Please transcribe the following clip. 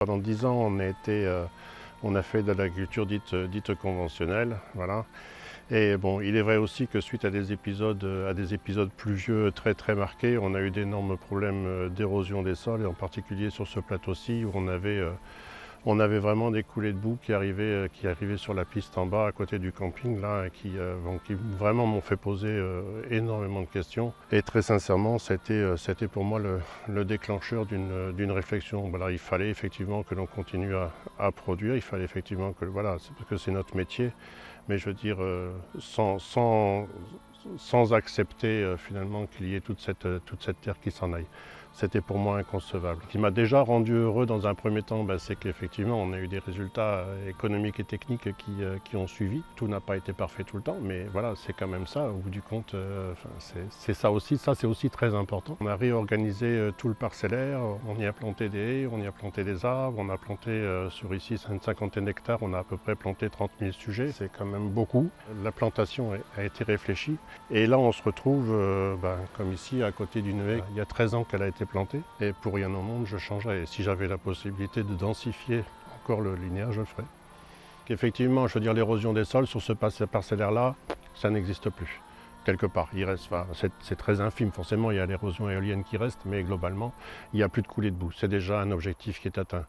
Pendant 10 ans, on a fait de l'agriculture dite conventionnelle, voilà. Et bon, il est vrai aussi que suite à des épisodes pluvieux très très marqués, on a eu d'énormes problèmes d'érosion des sols, et en particulier sur ce plateau-ci où on avait vraiment des coulées de boue qui arrivaient sur la piste en bas à côté du camping là, et qui vraiment m'ont fait poser énormément de questions. Et très sincèrement, c'était pour moi le déclencheur d'une réflexion. Voilà, il fallait effectivement que l'on continue à produire, il fallait effectivement que, voilà, parce que c'est notre métier, mais je veux dire, sans accepter finalement qu'il y ait toute cette terre qui s'en aille. C'était pour moi inconcevable. Ce qui m'a déjà rendu heureux dans un premier temps, c'est qu'effectivement on a eu des résultats économiques et techniques qui ont suivi. Tout n'a pas été parfait tout le temps, mais voilà, c'est quand même ça, au bout du compte, c'est ça aussi, ça c'est aussi très important. On a réorganisé tout le parcellaire, on y a planté des haies, on y a planté des arbres, on a planté sur ici une cinquantaine d'hectares, on a à peu près planté 30 000 sujets, c'est quand même beaucoup. La plantation a été réfléchie, et là on se retrouve comme ici à côté d'une haie, il y a 13 ans qu'elle a été plantée, et pour rien au monde je changerais. Et si j'avais la possibilité de densifier encore le linéaire, je le ferais. Effectivement, je veux dire, l'érosion des sols sur ce parcellaire-là, ça n'existe plus. Quelque part, il reste, c'est très infime, forcément il y a l'érosion éolienne qui reste, mais globalement, il n'y a plus de coulée de boue. C'est déjà un objectif qui est atteint.